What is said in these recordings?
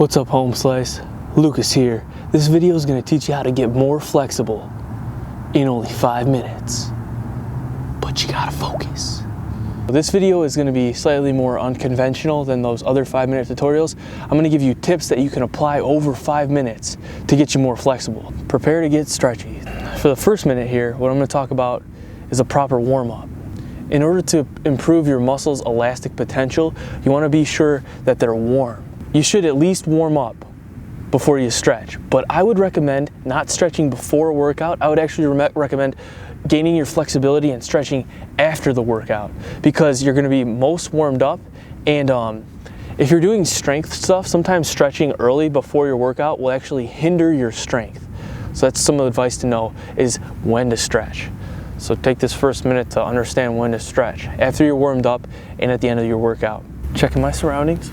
What's up, Home Slice? Lucas here. This video is going to teach you how to get more flexible in only 5 minutes. But you gotta focus. This video is going to be slightly more unconventional than those other 5-minute tutorials. I'm going to give you tips that you can apply over 5 minutes to get you more flexible. Prepare to get stretchy. For the first minute here, what I'm going to talk about is a proper warm-up. In order to improve your muscles' elastic potential, you want to be sure that they're warm. You should at least warm up before you stretch, but I would recommend not stretching before a workout. I would actually recommend gaining your flexibility and stretching after the workout, because you're going to be most warmed up. And if you're doing strength stuff, sometimes stretching early before your workout will actually hinder your strength. So that's some advice to know, is when to stretch. So take this first minute to understand when to stretch after you're warmed up and at the end of your workout. Checking my surroundings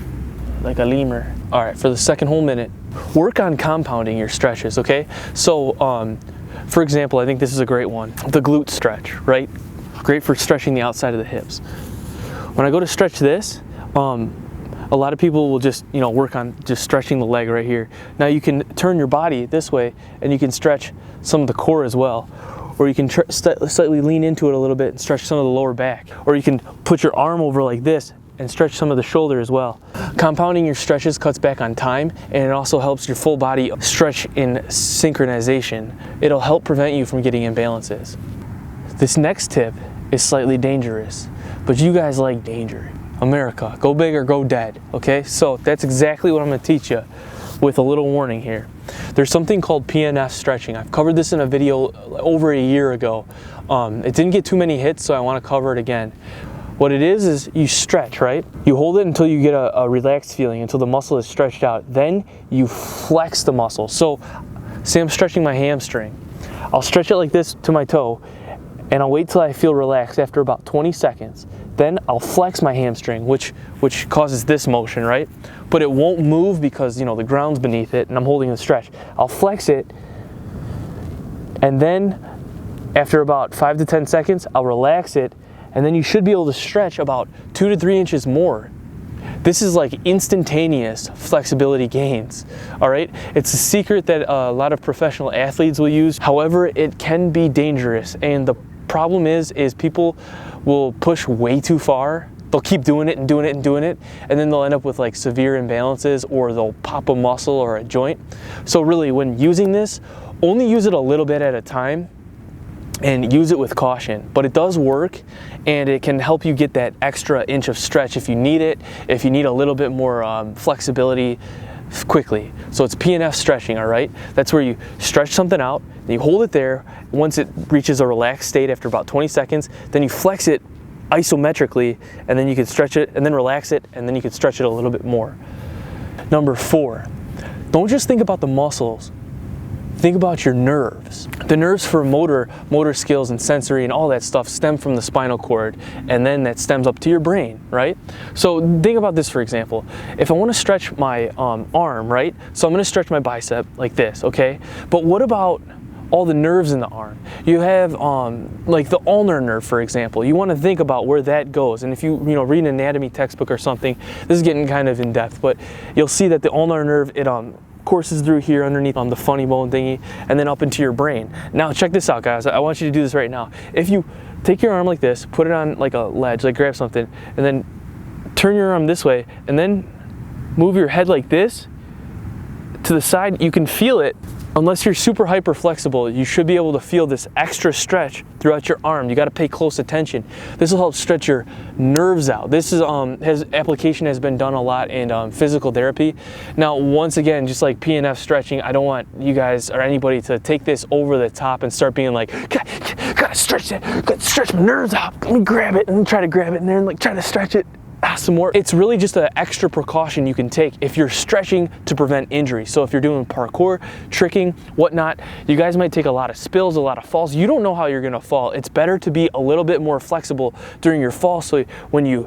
like a lemur. All right, for the second whole minute, work on compounding your stretches, okay? So, for example, I think this is a great one. The glute stretch, right? Great for stretching the outside of the hips. When I go to stretch this, a lot of people will just, work on just stretching the leg right here. Now you can turn your body this way and you can stretch some of the core as well. Or you can slightly lean into it a little bit and stretch some of the lower back. Or you can put your arm over like this and stretch some of the shoulder as well. Compounding your stretches cuts back on time, and it also helps your full body stretch in synchronization. It'll help prevent you from getting imbalances. This next tip is slightly dangerous, but you guys like danger. America, go big or go dead, okay? So that's exactly what I'm gonna teach you, with a little warning here. There's something called PNF stretching. I've covered this in a video over a year ago. It didn't get too many hits, so I wanna cover it again. What it is you stretch, right? You hold it until you get a relaxed feeling, until the muscle is stretched out. Then you flex the muscle. So say I'm stretching my hamstring. I'll stretch it like this to my toe, and I'll wait till I feel relaxed after about 20 seconds. Then I'll flex my hamstring, which causes this motion, right? But it won't move because, the ground's beneath it and I'm holding the stretch. I'll flex it, and then after about 5 to 10 seconds, I'll relax it, and then you should be able to stretch about 2 to 3 inches more. This is like instantaneous flexibility gains, all right? It's a secret that a lot of professional athletes will use. However, it can be dangerous, and the problem is people will push way too far. They'll keep doing it and doing it and doing it, and then they'll end up with like severe imbalances, or they'll pop a muscle or a joint. So really, when using this, only use it a little bit at a time, and use it with caution. But it does work, and it can help you get that extra inch of stretch if you need it, if you need a little bit more flexibility quickly. So it's PNF stretching, all right? That's where you stretch something out, and you hold it there. Once it reaches a relaxed state after about 20 seconds, then you flex it isometrically, and then you can stretch it, and then relax it, and then you can stretch it a little bit more. Number 4, don't just think about the muscles. Think about your nerves. The nerves for motor skills and sensory and all that stuff stem from the spinal cord, and then that stems up to your brain, right? So think about this, for example. If I want to stretch my arm, right? So I'm going to stretch my bicep like this, okay? But what about all the nerves in the arm? You have like the ulnar nerve, for example. You want to think about where that goes. And if you read an anatomy textbook or something, this is getting kind of in depth, but you'll see that the ulnar nerve, it courses through here underneath the funny bone thingy, and then up into your brain. Now check this out, guys. I want you to do this right now. If you take your arm like this, put it on like a ledge, like grab something, and then turn your arm this way, and then move your head like this to the side, you can feel it. Unless you're super hyper flexible, you should be able to feel this extra stretch throughout your arm. You got to pay close attention. This will help stretch your nerves out. This is application has been done a lot in physical therapy. Now, once again, just like PNF stretching, I don't want you guys or anybody to take this over the top and start being like, gotta stretch it, gotta stretch my nerves out. Let me grab it, and then try to grab it, and then like try to stretch it. Some more. It's really just an extra precaution you can take if you're stretching to prevent injury. So if you're doing parkour, tricking, whatnot, you guys might take a lot of spills, a lot of falls. You don't know how you're gonna fall. It's better to be a little bit more flexible during your fall, so when you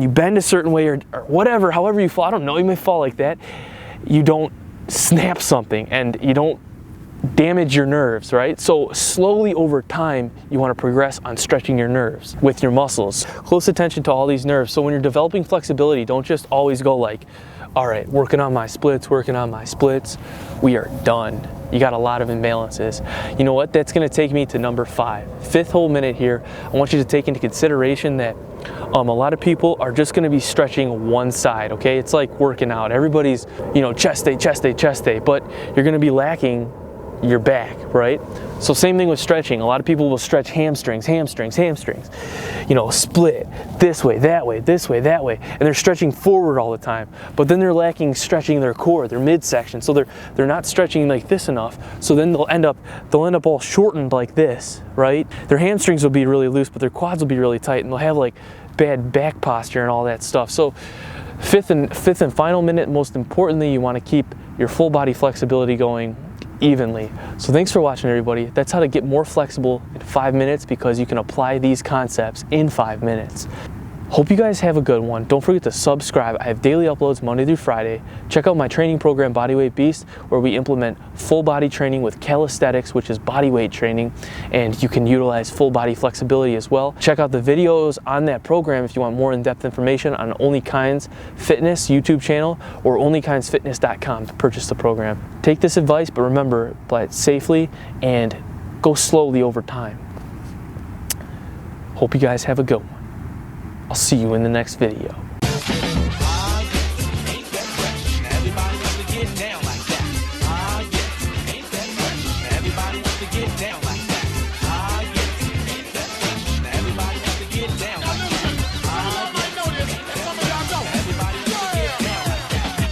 bend a certain way or whatever, however you fall, I don't know, you may fall like that, you don't snap something and you don't damage your nerves, right? So slowly over time, you want to progress on stretching your nerves with your muscles. Close attention to all these nerves. So when you're developing flexibility, don't just always go like All right, working on my splits. We are done. You got a lot of imbalances. You know what? That's gonna take me to number 5. 5th whole minute here. I want you to take into consideration that a lot of people are just gonna be stretching one side, okay? It's like working out. Everybody's, chest day, but you're gonna be lacking your back, right? So same thing with stretching. A lot of people will stretch hamstrings, split this way, that way, and they're stretching forward all the time. But then they're lacking stretching their core, their midsection. So they're not stretching like this enough. So then they'll end up all shortened like this, right? Their hamstrings will be really loose, but their quads will be really tight, and they'll have like bad back posture and all that stuff. So fifth and final minute, most importantly, you want to keep your full body flexibility going evenly. So thanks for watching, everybody. That's how to get more flexible in 5 minutes, because you can apply these concepts in 5 minutes. Hope you guys have a good one. Don't forget to subscribe. I have daily uploads Monday through Friday. Check out my training program, Bodyweight Beast, where we implement full body training with calisthenics, which is body weight training, and you can utilize full body flexibility as well. Check out the videos on that program if you want more in-depth information on Only Kinds Fitness YouTube channel or onlykindsfitness.com to purchase the program. Take this advice, but remember, apply it safely and go slowly over time. Hope you guys have a good one. I'll see you in the next video.